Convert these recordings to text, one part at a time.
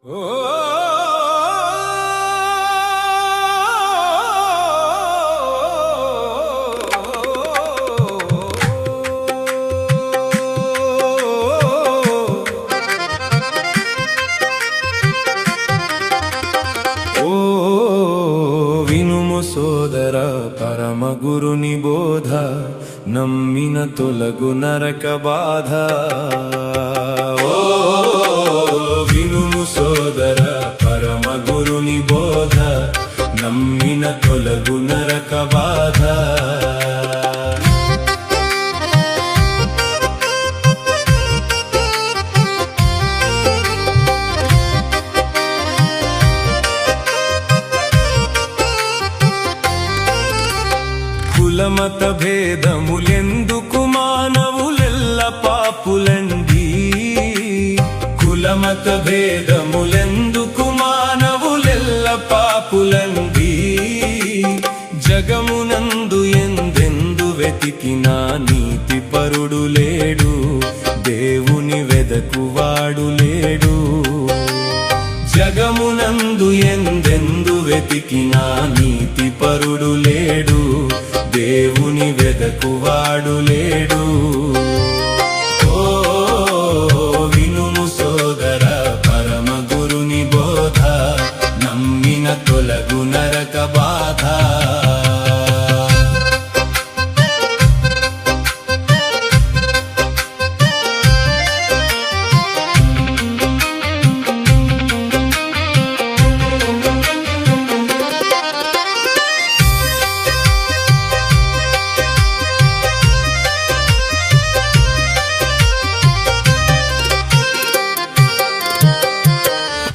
వినుము సోదర పరమ గురుని బోధ నమ్మిన తొలగు నరక బాధ. వినుము సోదర పరమ గురుని బోధ నమ్మిన తొలగు నరక బాధ. కులమత భేదములెందుకు మానవులెల్ల పాపులండి. కులమత భేదములెందుకు మానవులెల్ల పాపులండి. జగమునందు ఎందెందు వెతికినా నీతి పరుడు లేడు, దేవుని వెదకువాడు లేడు. జగమునందు ఎందెందు వెతికినా నీతి పరుడు లేడు, దేవుని వెదకువాడు లేడు. ఓ వినుము సోదర పరమ గురుని బోధ నమ్మిన తొలగు నరక బాధ.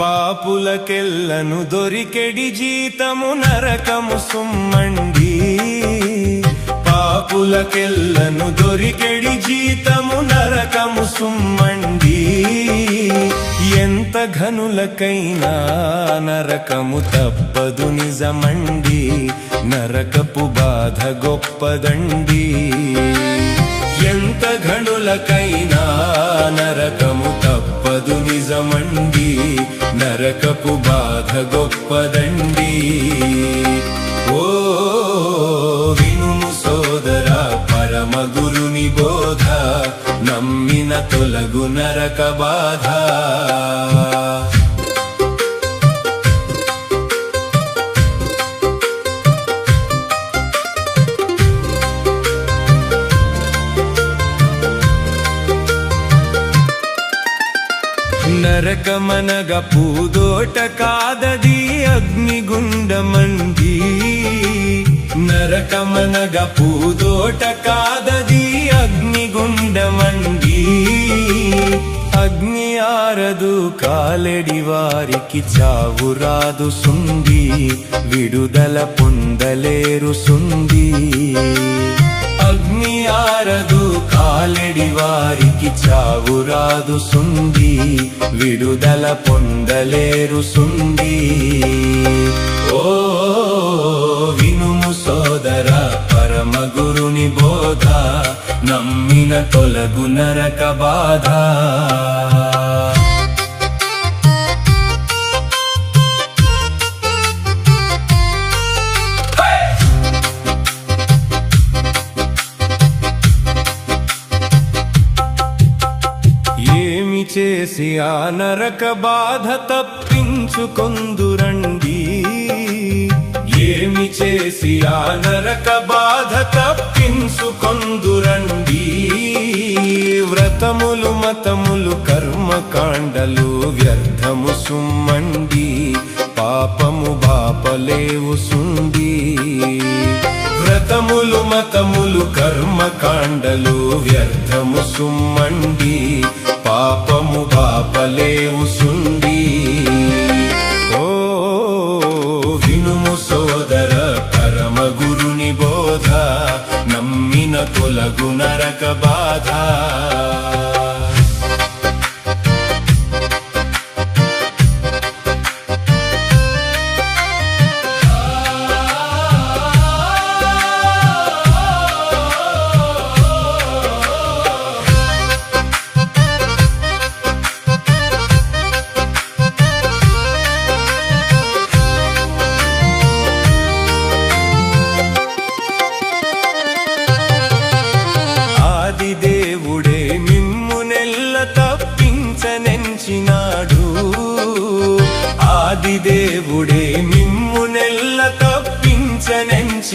పాపులకెల్లను దొరికెడి జీతము నరకము సుమ్మండి. పాపులకెల్లను దొరికెడి జీతము నరకము సుమ్మండి. ఎంత ఘనులకైనా నరకము తప్పదు నిజమండి, నరకపు బాధ గొప్పదండి. ఎంత ఘనులకైనా నరకము తప్పదు నిజమండి, నరకపు బాధ గొప్పదండి. ఓ వినుము సోదర పరమ గురుని బోధ నమ్మిన తొలగు నరక బాధ. నరకమనగ పూదోట కాదది అగ్నిగుండమండి. నరకమనగ పూదోట కాదది అగ్నిగుండమండి. అగ్ని ఆరదు కాలెడి వారికి చావు రాదు సుంది, విడుదల పొందలేరు సుంది. అగ్ని ఆరదు కాలెడి వారికి చావు రాదు సుంది, విడుదల పొందలేరు సుంది. ఓ వినుము సోదర పరమ గురుని బోధ నమ్మిన తొలగు నరక బాధ. ఏమి చేసి ఆ నరక బాధ తప్పించుకొందురండి. ఏమి చేసి ఆ నరక బాధ తప్పించుకొందురండి. వ్రతములు మతములు కర్మకాండలు వ్యర్థము సుమ్మండి, పాపము బాపలేవు సుండి. వ్రతములు మతములు కర్మకాండలు వ్యర్థము సుమ్మండి, పాపము బాపలేవు సుండి. ఓ వినుము సోదర పరమ గురుని బోధ నమ్మిన తొలగు నరక బాధ.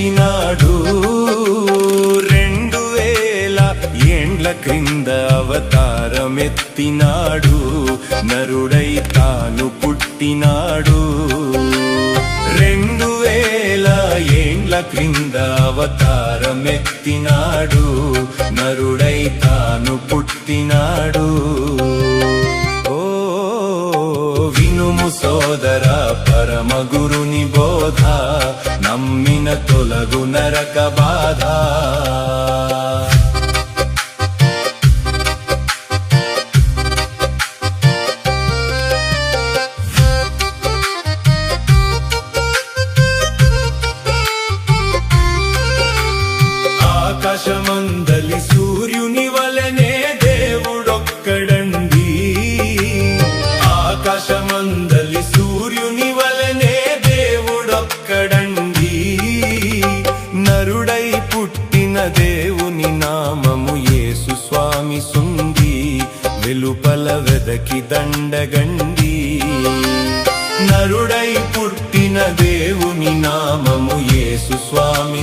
వచ్చినాడు 2000 ఏండ్ల క్రింద అవతారమెత్తినాడు నరుడై తాను పుట్టినాడు 2000 ఏండ్ల క్రింద అవతారమెత్తినాడు నరుడై తాను పుట్టినాడు ఓ వినుము సోదర పరమ గురుని బోధ నమ్మిన తొలగు నరక బాధ ఆకాశమందలి సూర్యుని వలనే దేవుడొక్కడండి ఆకాశమందలి సూర్యుని వలనే దేవుడొక్కడండి నరుడై పుట్టిన దేవుని నామము యేసు స్వామి సుంది వెలుపల వెదకి దండగండి నరుడై పుట్టిన దేవుని నామము యేసు స్వామి